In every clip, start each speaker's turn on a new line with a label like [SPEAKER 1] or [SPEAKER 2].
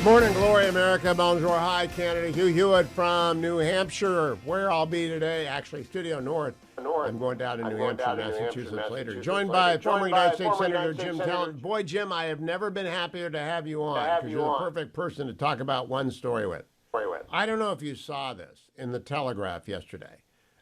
[SPEAKER 1] Morning, glory, America. Bonjour, hi, Canada. Hugh Hewitt from New Hampshire, where I'll be today. Actually, Studio North. I'm going down to New Hampshire, Massachusetts later. Joined by former United States Senator Jim Talent. Boy, Jim, I have never been happier to have you on because you're the perfect person to talk about one story with. I don't know if you saw this in the Telegraph yesterday,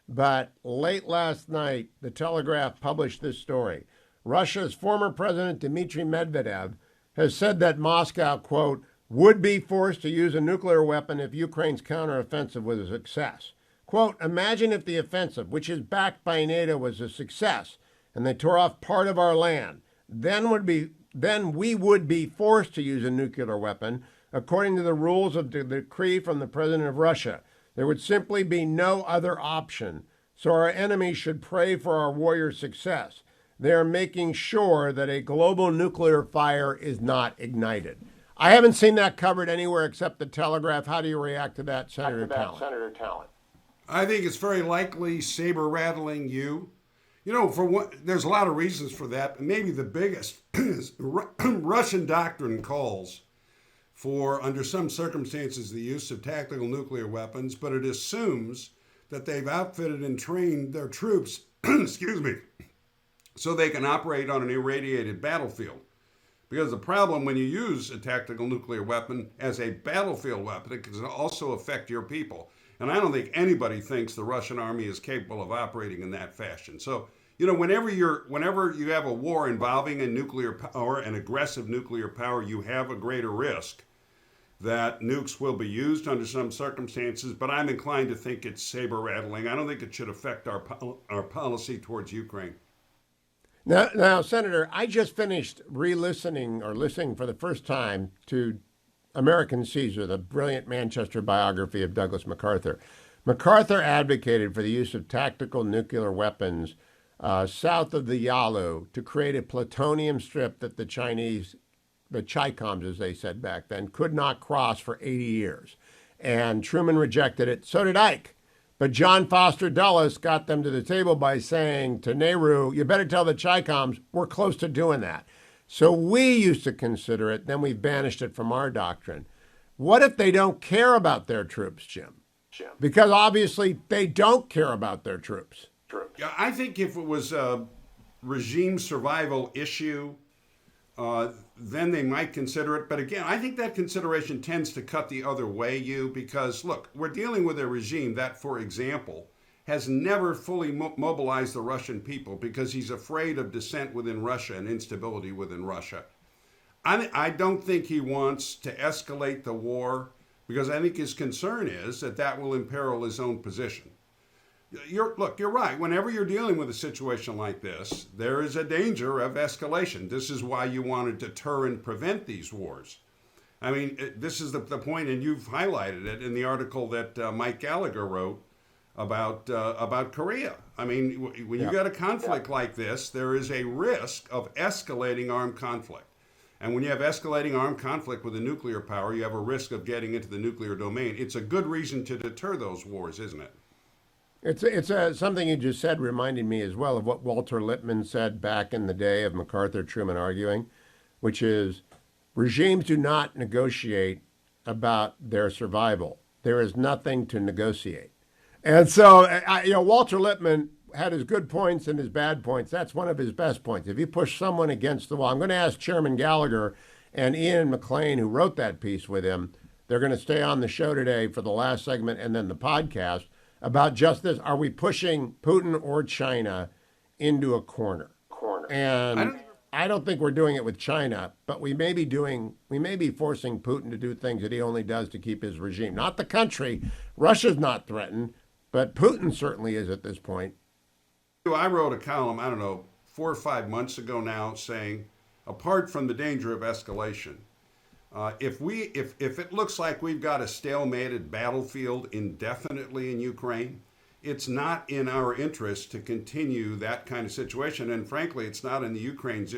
[SPEAKER 1] but late last night, the Telegraph published this story. Russia's former president, Dmitry Medvedev, has said that Moscow, quote, would be forced to use a nuclear weapon if Ukraine's counteroffensive was a success. Quote, imagine if the offensive, which is backed by NATO, was a success and they tore off part of our land. Then we would be forced to use a nuclear weapon according to the rules of the decree from the president of Russia. There would simply be no other option. So our enemies should pray for our warriors' success. They are making sure that a global nuclear fire is not ignited. I haven't seen that covered anywhere except the Telegraph. How do you react to that, Senator Talent?
[SPEAKER 2] I think it's very likely Saber rattling you. You know, there's a lot of reasons for that, but maybe the biggest is Russian doctrine calls for, under some circumstances, the use of tactical nuclear weapons, but it assumes that they've outfitted and trained their troops, excuse me, so they can operate on an irradiated battlefield. Because the problem when you use a tactical nuclear weapon as a battlefield weapon, it can also affect your people. And I don't think anybody thinks the Russian army is capable of operating in that fashion. So, you know, whenever you have a war involving a nuclear power, an aggressive nuclear power, you have a greater risk that nukes will be used under some circumstances. But I'm inclined to think it's saber rattling. I don't think it should affect our policy towards Ukraine.
[SPEAKER 1] Now, Senator, I just finished listening for the first time to American Caesar, the brilliant Manchester biography of Douglas MacArthur. MacArthur advocated for the use of tactical nuclear weapons south of the Yalu to create a plutonium strip that the Chicoms, as they said back then, could not cross for 80 years. And Truman rejected it. So did Ike. But John Foster Dulles got them to the table by saying to Nehru, you better tell the Chicoms we're close to doing that. So we used to consider it, then we banished it from our doctrine. What if they don't care about their troops, Jim? Because obviously they don't care about their troops.
[SPEAKER 2] Yeah, I think if it was a regime survival issue, then they might consider it. But again, I think that consideration tends to cut the other way, because, look, we're dealing with a regime that, for example, has never fully mobilized the Russian people because he's afraid of dissent within Russia and instability within Russia. I don't think he wants to escalate the war because I think his concern is that will imperil his own position. You're right. Whenever you're dealing with a situation like this, there is a danger of escalation. This is why you want to deter and prevent these wars. I mean, this is the point, and you've highlighted it in the article that Mike Gallagher wrote about Korea. I mean, when you got a conflict like this, there is a risk of escalating armed conflict. And when you have escalating armed conflict with a nuclear power, you have a risk of getting into the nuclear domain. It's a good reason to deter those wars, isn't it?
[SPEAKER 1] It's something you just said reminded me as well of what Walter Lippmann said back in the day of MacArthur-Truman arguing, which is regimes do not negotiate about their survival. There is nothing to negotiate. And so, Walter Lippmann had his good points and his bad points. That's one of his best points. If you push someone against the wall, I'm going to ask Chairman Gallagher and Ian McLean, who wrote that piece with him. They're going to stay on the show today for the last segment and then the podcast about just this. Are we pushing Putin or China into a corner? And I don't think we're doing it with China, but we may be forcing Putin to do things that he only does to keep his regime. Not the country. Russia's not threatened, but Putin certainly is at this point.
[SPEAKER 2] I wrote a column, 4 or 5 months ago now, saying, apart from the danger of escalation, if it looks like we've got a stalemated battlefield indefinitely in Ukraine, it's not in our interest to continue that kind of situation. And frankly, it's not in the Ukraine's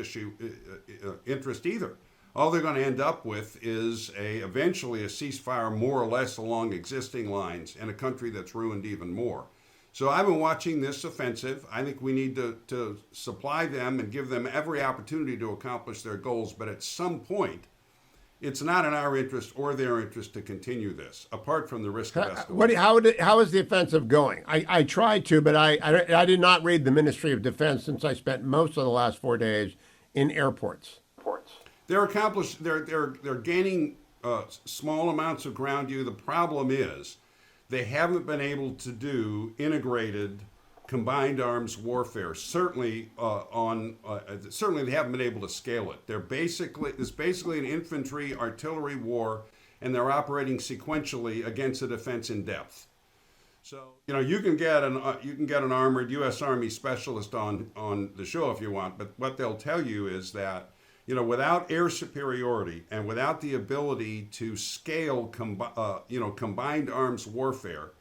[SPEAKER 2] interest either. All they're going to end up with is eventually a ceasefire more or less along existing lines and a country that's ruined even more. So I've been watching this offensive. I think we need to supply them and give them every opportunity to accomplish their goals. But at some point, it's not in our interest or their interest to continue this, apart from the risk of escalation.
[SPEAKER 1] How is the offensive going? I tried to, but I did not read the Ministry of Defense since I spent most of the last 4 days in airports.
[SPEAKER 2] They're gaining small amounts of ground. The problem is they haven't been able to do integrated combined arms warfare. Certainly they haven't been able to scale it. It's basically an infantry artillery war, and they're operating sequentially against a defense in depth. So you can get an armored U.S. Army specialist on the show if you want, but what they'll tell you is that without air superiority and without the ability to scale combined arms warfare,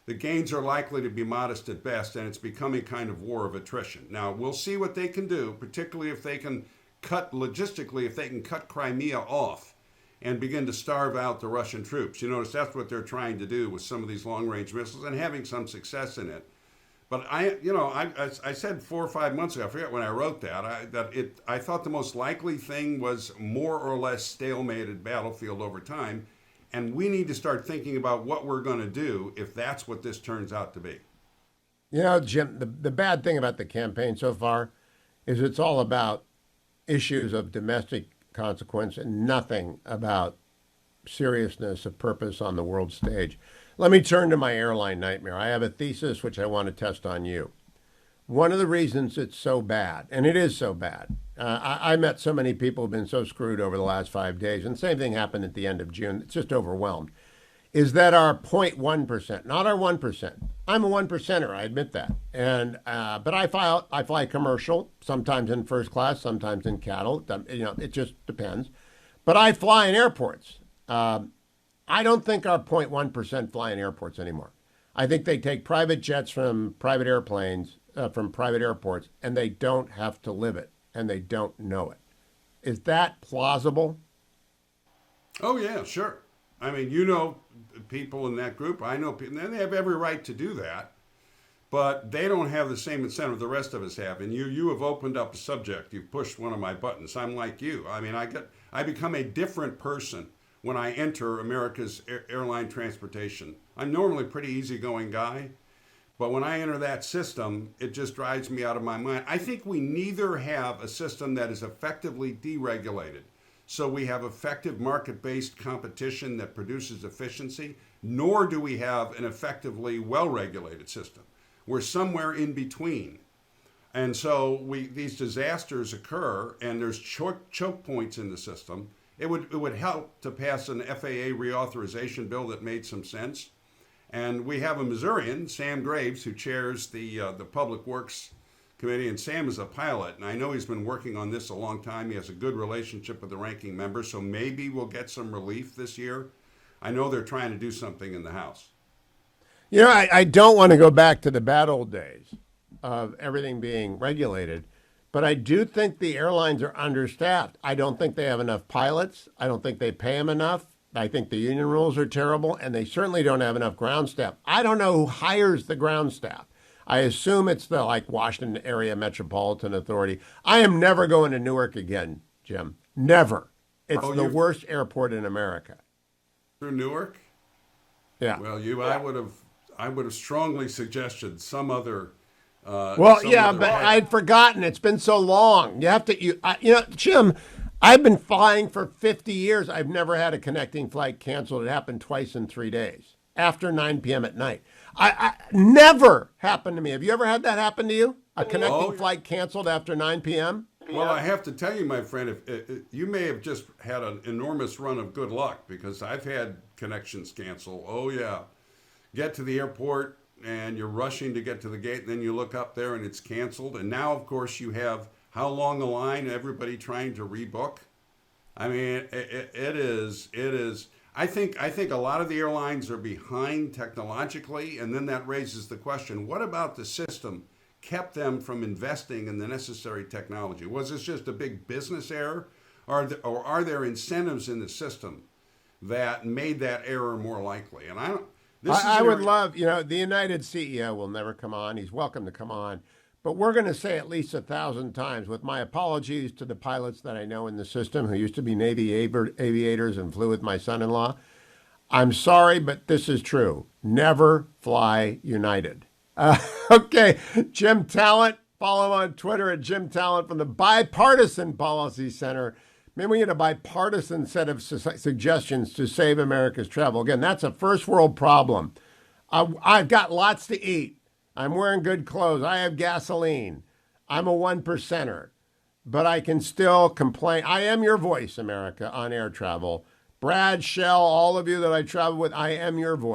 [SPEAKER 2] the gains are likely to be modest at best, and it's becoming kind of war of attrition. Now, we'll see what they can do, particularly if they can cut Crimea off and begin to starve out the Russian troops. You notice that's what they're trying to do with some of these long-range missiles and having some success in it. But I said 4 or 5 months ago, I forget when I wrote that, I thought the most likely thing was more or less stalemated battlefield over time. And we need to start thinking about what we're going to do if that's what this turns out to be.
[SPEAKER 1] Jim, the bad thing about the campaign so far is it's all about issues of domestic consequence and nothing about seriousness of purpose on the world stage. Let me turn to my airline nightmare. I have a thesis which I want to test on you. One of the reasons it's so bad, and it is so bad, I met so many people who've been so screwed over the last 5 days, and the same thing happened at the end of June. It's just overwhelmed. Is that our 0.1%, not our 1%. I'm a 1%er, I admit that. And but I fly commercial, sometimes in first class, sometimes in cattle. It just depends. But I fly in airports. I don't think our 0.1% fly in airports anymore. I think they take private jets from private airplanes, from private airports, and they don't have to live it, and they don't know it. Is that plausible?
[SPEAKER 2] Oh, yeah, sure. I mean, people in that group. I know people, and they have every right to do that, but they don't have the same incentive the rest of us have. And you have opened up a subject. You've pushed one of my buttons. I'm like you. I mean, I become a different person when I enter America's airline transportation. I'm normally a pretty easygoing guy, but when I enter that system, it just drives me out of my mind. I think we neither have a system that is effectively deregulated, so we have effective market-based competition that produces efficiency, nor do we have an effectively well-regulated system. We're somewhere in between. And so these disasters occur, and there's choke points in the system. It would help to pass an FAA reauthorization bill that made some sense. And we have a Missourian, Sam Graves, who chairs the Public Works Committee, and Sam is a pilot, and I know he's been working on this a long time. He has a good relationship with the ranking member, so maybe we'll get some relief this year. I know they're trying to do something in the House.
[SPEAKER 1] I don't want to go back to the bad old days of everything being regulated, but I do think the airlines are understaffed. I don't think they have enough pilots. I don't think they pay them enough. I think the union rules are terrible, and they certainly don't have enough ground staff. I don't know who hires the ground staff. I assume it's the Washington Area Metropolitan Authority. I am never going to Newark again, Jim. Never. It's the worst airport in America.
[SPEAKER 2] Through Newark?
[SPEAKER 1] Yeah.
[SPEAKER 2] Well, I would have strongly suggested some other.
[SPEAKER 1] But I'd forgotten. It's been so long. You have to. Jim, I've been flying for 50 years. I've never had a connecting flight canceled. It happened twice in 3 days after 9 p.m. at night. I never happened to me. Have you ever had that happen to you? A connecting flight canceled after 9 p.m.?
[SPEAKER 2] Well, I have to tell you, my friend, if you may have just had an enormous run of good luck, because I've had connections cancel. Oh, yeah. Get to the airport, and you're rushing to get to the gate, and then you look up there, and it's canceled. And now, of course, you have how long a line, everybody trying to rebook. I mean, it is. I think a lot of the airlines are behind technologically, and then that raises the question, what about the system kept them from investing in the necessary technology? Was this just a big business error, or are there incentives in the system that made that error more likely? And I would
[SPEAKER 1] love, the United CEO will never come on. He's welcome to come on. but we're going to say at least 1,000 times, with my apologies to the pilots that I know in the system who used to be Navy aviators and flew with my son-in-law. I'm sorry, but this is true. Never fly United. Okay, Jim Talent. Follow him on Twitter at Jim Talent from the Bipartisan Policy Center. Maybe we get a bipartisan set of suggestions to save America's travel. Again, that's a first world problem. I've got lots to eat. I'm wearing good clothes. I have gasoline. I'm a 1%er. But I can still complain. I am your voice, America, on air travel. Brad, Shell, all of you that I travel with, I am your voice.